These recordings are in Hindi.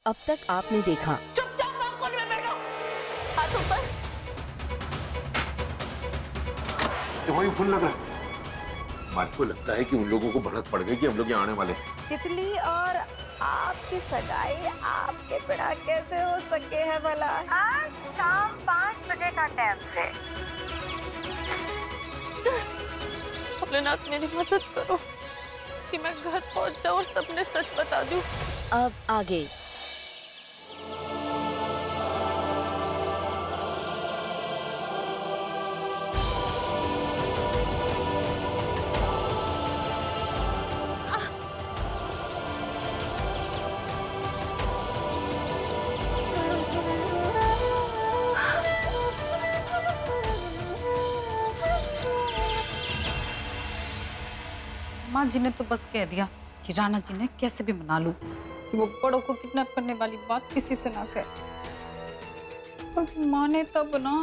अब तक आपने देखा। चुपचाप कोने में बैठो, हाथ ऊपर। वही फूल लग रहा है। मालिक को लगता है कि उन लोगों को भड़क पड़ गई कि हम लोग यहाँ आने वाले हैं। तितली और आपकी सगाई आपके बिना कैसे हो सके है भला? आज शाम 5 बजे का टाइम से। भोलेनाथ मेरी मदद करो कि मैं घर पहुंच जाऊं और सबने सच बता दूं। अब आगे। माँ जी ने तो बस कह दिया कि राणा जी ने कैसे भी मना लूं कि वो बड़ों को किडनैप करने वाली बात किसी से ना कहे। पर माने तब ना।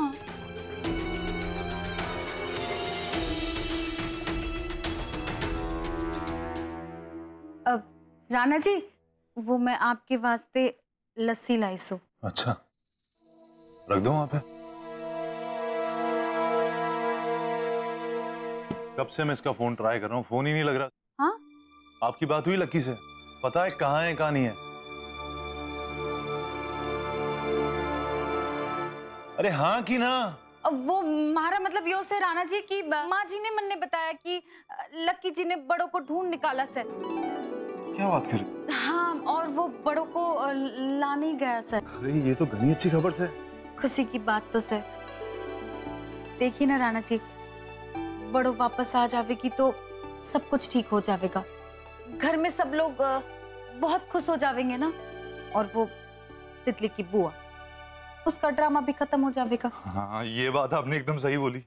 अब राणा जी, वो मैं आपके वास्ते लस्सी लाई सो। अच्छा, रख दो वहां पे। कब से मैं इसका फोन ट्राई कर रहा हूँ, फोन ही नहीं लग रहा। हाँ? आपकी बात हुई लक्की से? पता है कहाँ है कहाँ नहीं है? अरे हाँ की ना। वो मारा मतलब यो से राणा जी की माँ जी ने मन ने बताया कि लक्की जी ने बड़ों को ढूंढ निकाला से। क्या बात कर रही? हाँ, और वो बड़ों को लाने गया सर। अरे ये तो घनी अच्छी खबर से। खुशी की बात तो सर। देखिए ना राणा जी, बड़ों वापस आ जावेगी तो सब कुछ ठीक हो जाएगा। घर में सब लोग बहुत खुश हो जाएंगे ना। और वो तितली की बुआ, उसका ड्रामा भी खत्म हो जाएगा। हाँ, ये बात आपने एकदम सही बोली।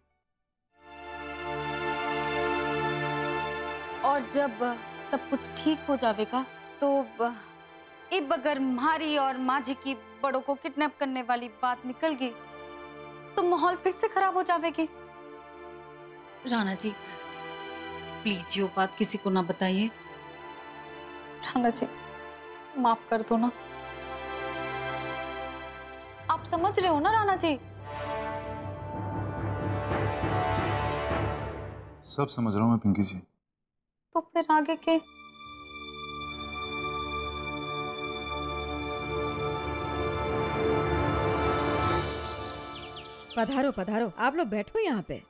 और जब सब कुछ ठीक हो जाएगा तो अब अगर मारी और माँ जी की बड़ों को किडनैप करने वाली बात निकल गई तो माहौल फिर से खराब हो जाएगी। राणा जी प्लीज ये बात किसी को ना बताइए। राणा जी माफ कर दो ना। आप समझ रहे हो ना राणा जी? सब समझ रहा हूँ मैं पिंकी जी। तो फिर आगे के? पधारो पधारो, आप लोग बैठो यहाँ पे।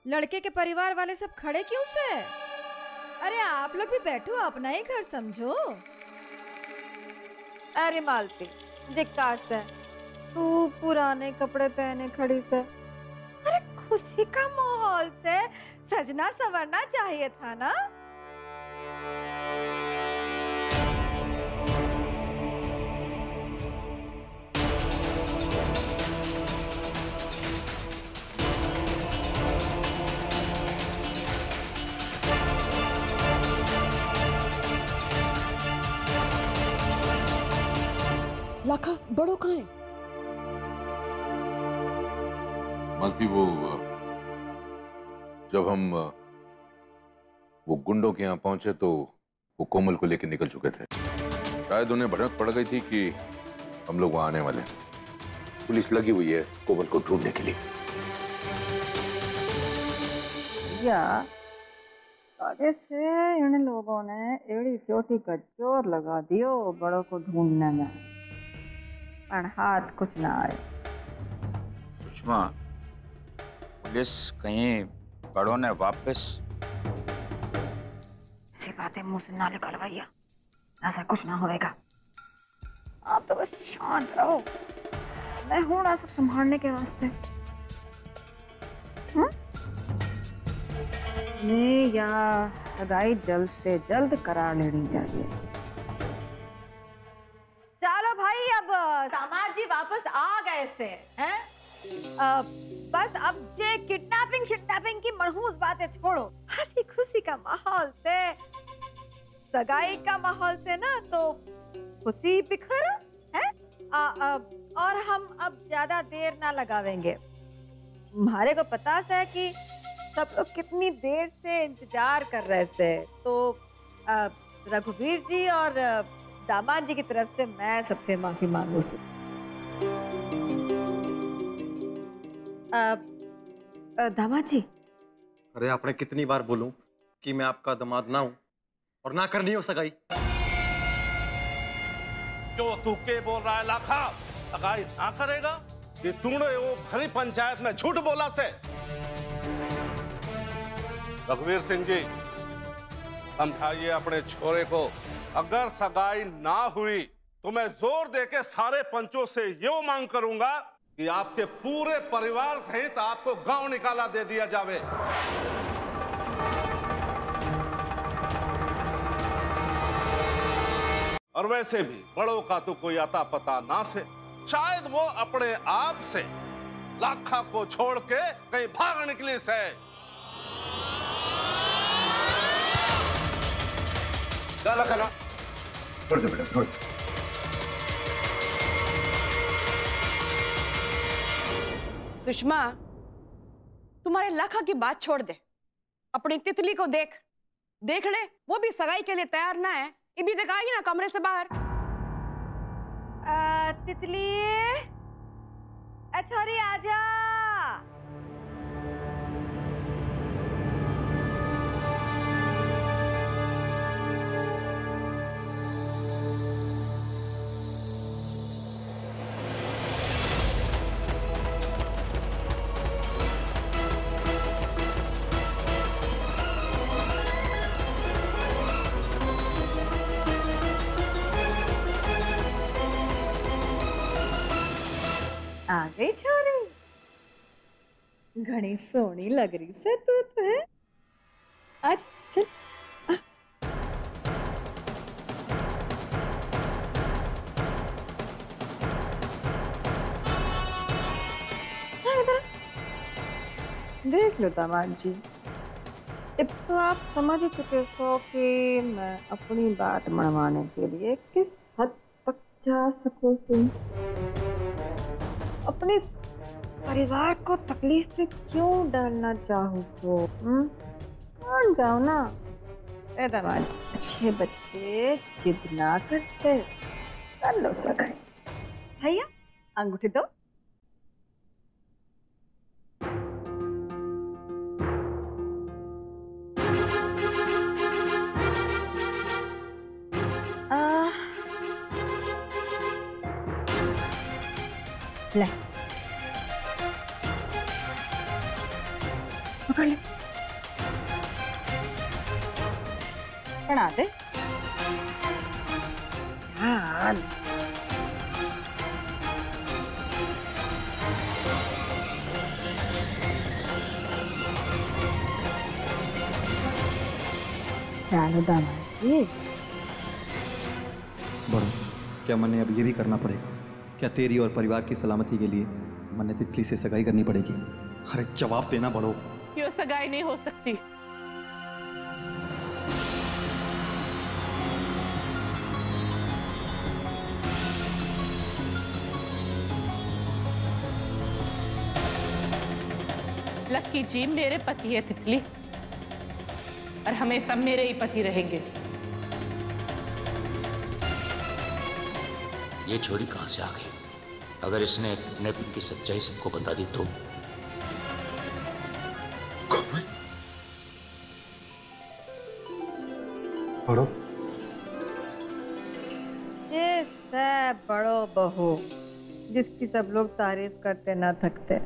लड़के के परिवार वाले सब खड़े क्यों से? अरे आप लोग भी बैठो, अपना ही घर समझो। अरे मालती जिक्का से तू पुराने कपड़े पहने खड़ी से। अरे खुशी का माहौल से सजना संवरना चाहिए था ना। लाखा बड़ो कहाँ है? मालती वो जब हम वो गुंडों के यहाँ पहुंचे तो वो कोमल को लेकर निकल चुके थे। शायद उन्हें भनक पड़ गई थी कि हम लोग वहां आने वाले हैं। पुलिस लगी हुई है कोमल को ढूंढने के लिए। या आगे से इन लोगों ने एड़ी चोटी का जोर लगा दियो बड़ों को ढूंढने में, पर हाथ कुछ ना आए। सुषमा, पुलिस कहीं बड़ों ने वापस? ऐसी बातें मुंह से ना निकाल भैया, ऐसा कुछ ना होएगा। आप तो बस शांत रहो, मैं हूं ना सब संभालने के वास्ते। नहीं या सगाई जल्द से जल्द करा लेनी चाहिए। चलो भाई, अब दामाद जी वापस आ गए से हैं? बस अब जे किडनैपिंग की मनहूस बातें छोड़ो। हंसी खुशी का माहौल से, सगाई का माहौल से ना तो खुशी बिखर है। और हम अब ज्यादा देर ना लगावेंगे। हमारे को पता है कि सब लोग कितनी देर से इंतजार कर रहे थे। तो रघुवीर जी और दामाद जी की तरफ से मैं सबसे माफी मांगू सु। दामाद जी, अरे आपने कितनी बार बोलूं कि मैं आपका दामाद ना हूं और ना करनी हो सगाई। क्यों तू के बोल रहा है लाखा? सगाई ना करेगा? कि तूने वो भरी पंचायत में झूठ बोला से? रघुवीर सिंह जी, समझाइए अपने छोरे को, अगर सगाई ना हुई तो मैं जोर देके सारे पंचों से ये मांग करूंगा कि आपके पूरे परिवार सहित आपको गांव निकाला दे दिया जावे। और वैसे भी बड़ों का तो कोई आता पता ना से, शायद वो अपने आप से लाखा को छोड़ के कहीं भाग निकली से। छोड़ दे बेटा, छोड़। सुषमा, तुम्हारे लाखा की बात छोड़ दे, अपनी तितली को देख ले, वो भी सगाई के लिए तैयार ना है। इभी तक आई ना कमरे से बाहर। तितली, छोरी आजा। आ गई छोरी, घनी सोनी लग रही से तू तो है। आज चल। देख लो दामाद जी, अब तो आप समझ चुके हो कि मैं अपनी बात मनवाने के लिए किस हद तक जा सकूं। अपने परिवार को तकलीफ में क्यों डालना चाहूँ सो? मान जाओ ना। ए दामाद जी, अच्छे बच्चे जिद ना करते, कर लो सगाई। भैया अंगूठी दो। ले पकड़ ले, बना दे। हाँ चलो दामाद जी। बड़ो, क्या मैंने अब ये भी करना पड़ेगा? क्या तेरी और परिवार की सलामती के लिए मैंने तितली से सगाई करनी पड़ेगी? अरे जवाब देना बड़ो। ये सगाई नहीं हो सकती। लक्की जी मेरे पति है तितली, और हमेशा मेरे ही पति रहेंगे। ये छोरी कहां से आ गई? अगर इसने किडनैपिंग की सच्चाई सबको बता दी तो? बड़ो, ये सब बड़ो बहू जिसकी सब लोग तारीफ करते ना थकते।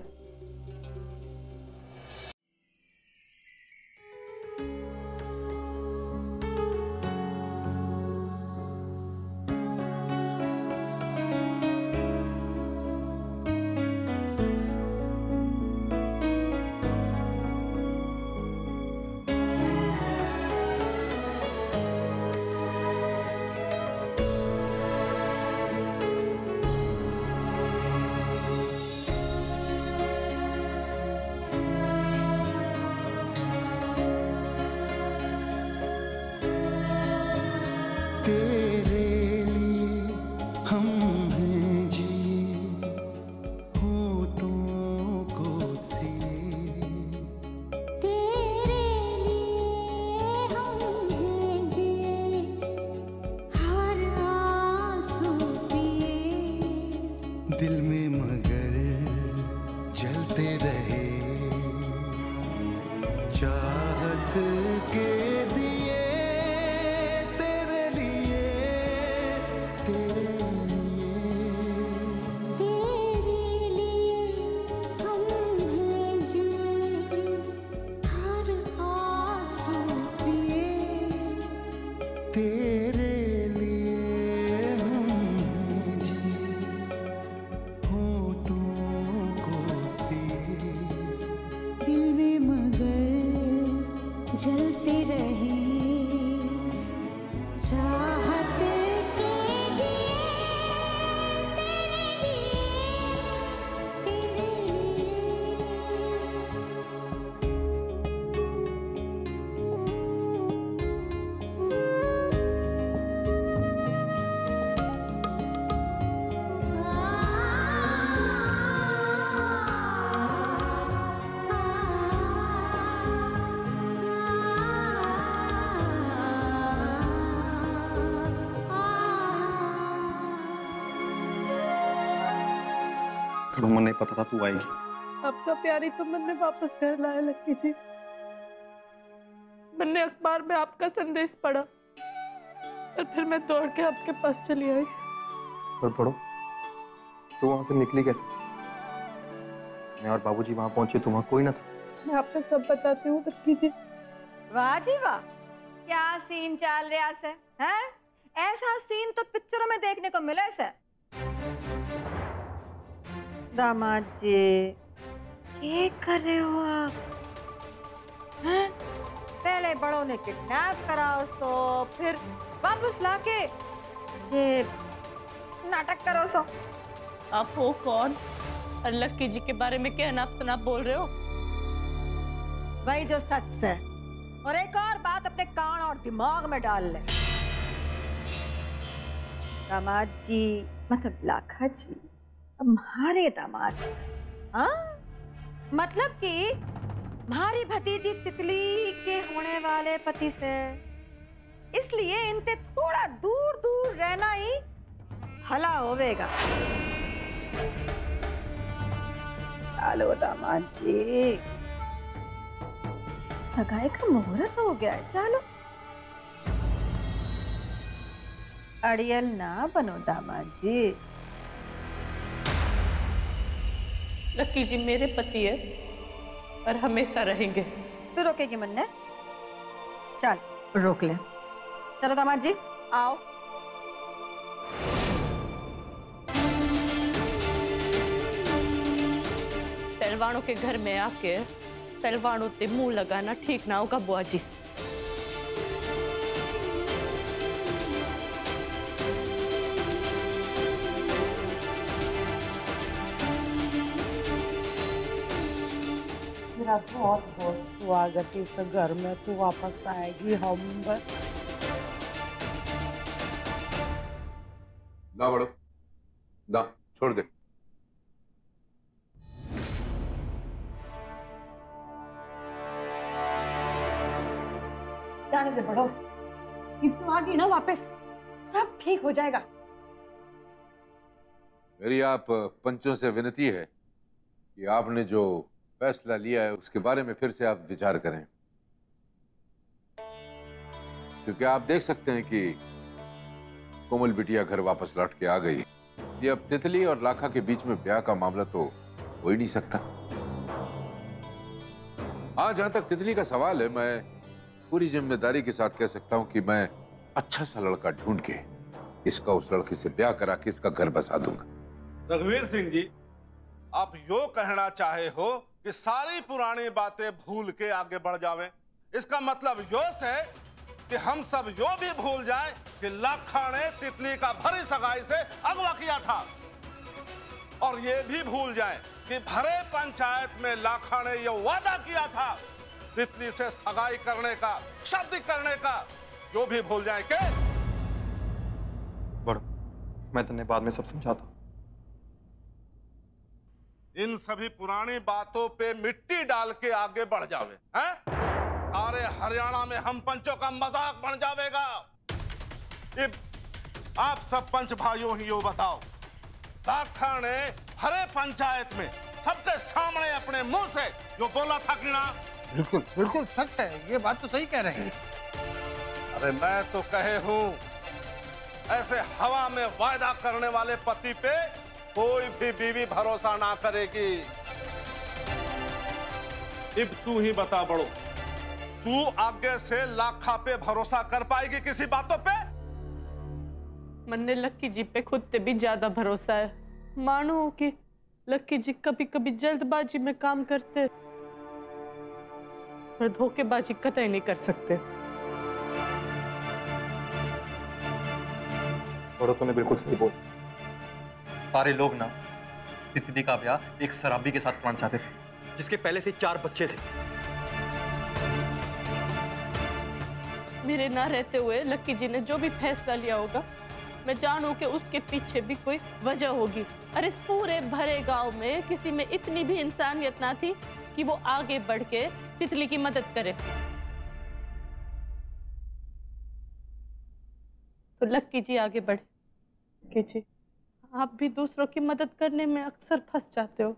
कड़ू मन नहीं पता था तू आएगी। आपका प्यारी तो मैंने वापस घर लाया लक्की जी। मैंने अखबार में आपका संदेश पढ़ा और फिर मैं दौड़ के आपके पास चली आई। पर पढ़ो, तू वहां से निकली कैसे? मैं और बाबूजी वहां पहुंचे तो वहां कोई ना था। मैं आपको सब बताती हूँ लक्की जी। वाह जी वाह, क्या सीन चल रहा है, हैं? ऐसा सीन तो पिक्चरों में देखने को मिला है। दामाद जी, क्या कर रहे हो आप? हैं? पहले बड़ों ने किडनैप करा उसको, फिर वापस लाके ये नाटक करो सो। आप हो कौन और लक्की जी के बारे में क्या नाप शनाप बोल रहे हो? वही जो सच है। और एक और बात अपने कान और दिमाग में डाल ले। दामाद जी मतलब लाखा जी अब हमारे दामाद से, हाँ? मतलब कि हमारी भतीजी तितली के होने वाले पति से, इसलिए इनसे थोड़ा दूर दूर रहना ही भला होवेगा। चलो दामाद जी, सगाई का मुहूर्त हो गया है, चलो। अड़ियल ना बनो दामाद जी। लक्की जी मेरे पति है और हमेशा रहेंगे। तू रोकेगी मन्ने? चल रोक ले। चलो दामाद जी आओ। पहलवानों के घर में आके पहलवानों से मुंह लगाना ठीक ना होगा बुआ जी। मेरा बहुत बहुत स्वागत है इस घर में। तू वापस आएगी हम ना बड़ो, ना छोड़ दे। जाने दे बड़ो, तू आ गई ना वापस, सब ठीक हो जाएगा। मेरी आप पंचों से विनती है कि आपने जो फैसला लिया है उसके बारे में फिर से आप विचार करें, क्योंकि आप देख सकते हैं कि कोमल बिटिया घर वापस लौट के आ गई। ये अब तितली और लाखा के बीच में ब्याह का मामला तो हो ही नहीं सकता। हाँ, जहां तक तितली का सवाल है, मैं पूरी जिम्मेदारी के साथ कह सकता हूं कि मैं अच्छा सा लड़का ढूंढ के इसका उस लड़की से ब्याह करा के इसका घर बसा दूंगा। रघुवीर सिंह जी, आप यो कहना चाहे हो कि सारी पुरानी बातें भूल के आगे बढ़ जावें? इसका मतलब यो है कि हम सब यो भी भूल जाएं कि लाखा ने तितली का भरी सगाई से अगवा किया था, और ये भी भूल जाएं कि भरे पंचायत में लाखा ने यह वादा किया था तितली से सगाई करने का, शादी करने का। जो भी भूल जाएं के बड़ो, मैं तन्ने बाद में सब समझाता हूं। इन सभी पुरानी बातों पे मिट्टी डाल के आगे बढ़ जावे, हैं? सारे हरियाणा में हम पंचों का मजाक बन जावेगा। आप सब पंच भाइयों ही यो बताओ, लाखा ने हरे पंचायत में सबके सामने अपने मुंह से जो बोला था कि ना? बिल्कुल बिल्कुल सच है, ये बात तो सही कह रहे हैं। अरे मैं तो कहे हूं, ऐसे हवा में वायदा करने वाले पति पे कोई भी बीवी भरोसा ना करेगी। अब तू ही बता बड़ो, तू आगे से लाखा पे भरोसा कर पाएगी किसी बातों पे? मन्ने लक्की जी पे खुद से भी ज्यादा भरोसा है। मानो कि लक्की जी कभी कभी जल्दबाजी में काम करते और धोखेबाजी कतई नहीं कर सकते। बड़ो, तूने बिल्कुल सही बोला। सारे लोग ना तितली का ब्याह एक शराबी के साथ कराना चाहते थे, जिसके पहले से 4 बच्चे थे। मेरे ना रहते हुए लक्की जी ने जो भी फैसला लिया होगा, मैं जानूं कि उसके पीछे भी कोई वजह होगी। और इस पूरे भरे गांव में किसी में इतनी भी इंसानियत ना थी कि वो आगे बढ़ के तितली की मदद करे। तो लक्की जी आगे बढ़े। लक्की जी, आप भी दूसरों की मदद करने में अक्सर फंस जाते हो,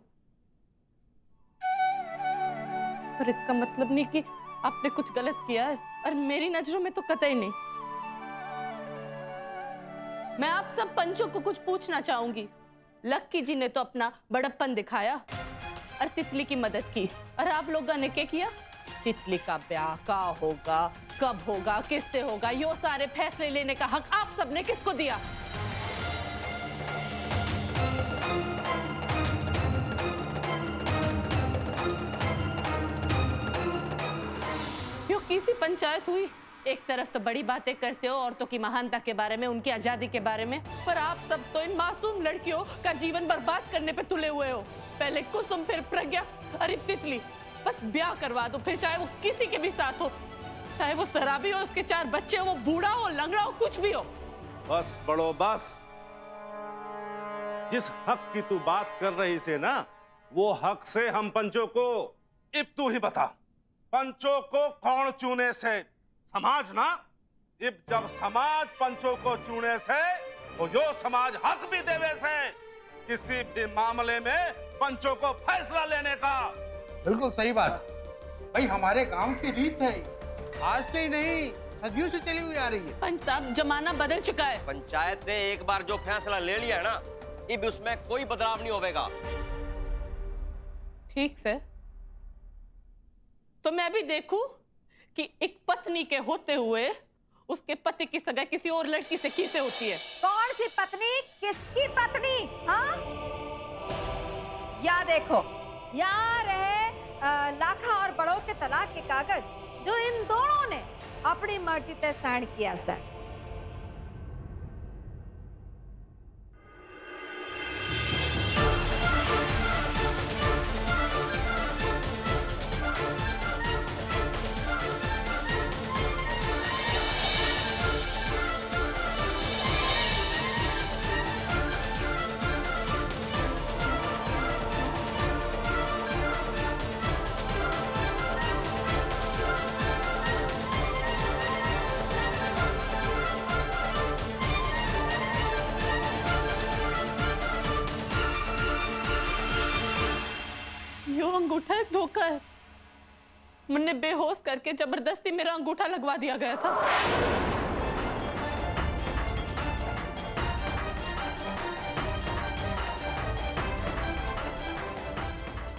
पर इसका मतलब नहीं कि आपने कुछ गलत किया है, और मेरी नजरों में तो कतई नहीं। मैं आप सब पंचों को कुछ पूछना चाहूंगी। लक्की जी ने तो अपना बड़प्पन दिखाया और तितली की मदद की, और आप लोगों ने क्या किया? तितली का ब्याह का होगा, कब होगा, किससे होगा, यो सारे फैसले लेने का हक आप सबने किसको दिया? यो किसी पंचायत हुई? एक तरफ तो बड़ी बातें करते हो औरतों की महानता के बारे में, उनकी आजादी के बारे में, पर आप सब तो इन मासूम लड़कियों का जीवन बर्बाद करने पे तुले हुए हो। पहले कुसुम, फिर प्रज्ञा, अरे तितली। बस ब्याह करवा दो, फिर चाहे वो किसी के भी साथ हो, चाहे वो शराबी हो, उसके 4 बच्चे हो, वो बूढ़ा हो, लंगड़ा हो, कुछ भी हो। बस बड़ो बस। जिस हक की तू बात कर रही से ना, वो हक से हम पंचों को, अब तू ही बता, पंचों को कौन चुने से? समाज ना। अब जब समाज पंचों को चुने से, तो यो समाज हक भी देवे से किसी भी मामले में पंचों को फैसला लेने का। बिल्कुल सही बात भाई, हमारे गांव की रीत है, आज से ही नहीं सदियों से चली हुई आ रही है। पंच साहब, जमाना बदल चुका है। पंचायत ने एक बार जो फैसला ले लिया है ना, अब उसमें कोई बदलाव नहीं होगा। ठीक से तो मैं भी देखूं कि एक पत्नी के होते हुए उसके पति की सगाई किसी और लड़की से किसे होती है। कौन सी पत्नी, किसकी पत्नी? हाँ, या देखो, या रहे लाखा और बड़ों के तलाक के कागज जो इन दोनों ने अपनी मर्जी से साइन किया सर। यो अंगूठा एक धोखा है। मुझे बेहोश करके जबरदस्ती मेरा अंगूठा लगवा दिया गया था।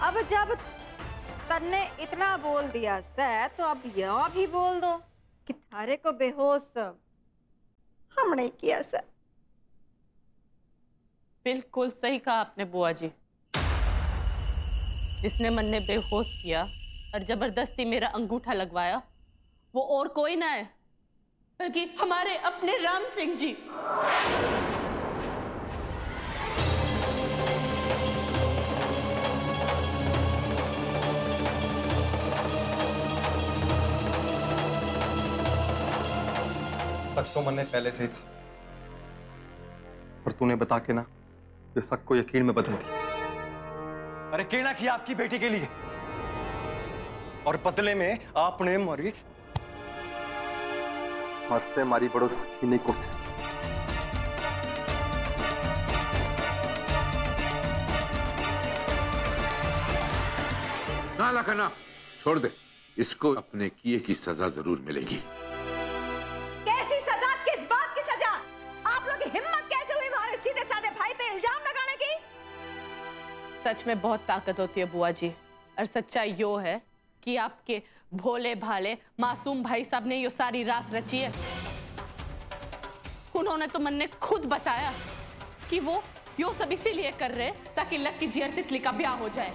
अब जब तन्ने इतना बोल दिया सर, तो अब यह भी बोल दो कि थारे को बेहोश हम नहीं किया सर। बिल्कुल सही कहा आपने बुआ जी। जिसने मन ने बेहोश किया और जबरदस्ती मेरा अंगूठा लगवाया, वो और कोई ना है बल्कि हमारे अपने राम सिंह जी। शक तो मन ने पहले से ही था, पर तूने बता के ना ये शक को यकीन में बदल दिया। अरे कहना किया आपकी बेटी के लिए, और बदले में आपने मारी मुझसे मारी बड़ों छीनने की कोशिश की। ना लाखा ना, छोड़ दे इसको, अपने किए की सजा जरूर मिलेगी। कैसी सजा? किस बात की सजा? आप लोग की हिम्मत कैसे हुई हमारे सीधे साधे भाई पे इल्जाम लगाने की? सच में बहुत ताकत होती है बुआ जी, और सच्चाई यो है कि आपके भोले भाले मासूम भाई साहब ने यो सारी रास रची है। उन्होंने तो मन ने खुद बताया कि वो यो सब इसीलिए कर रहे ताकि लक्की जी और तितली का ब्याह हो जाए।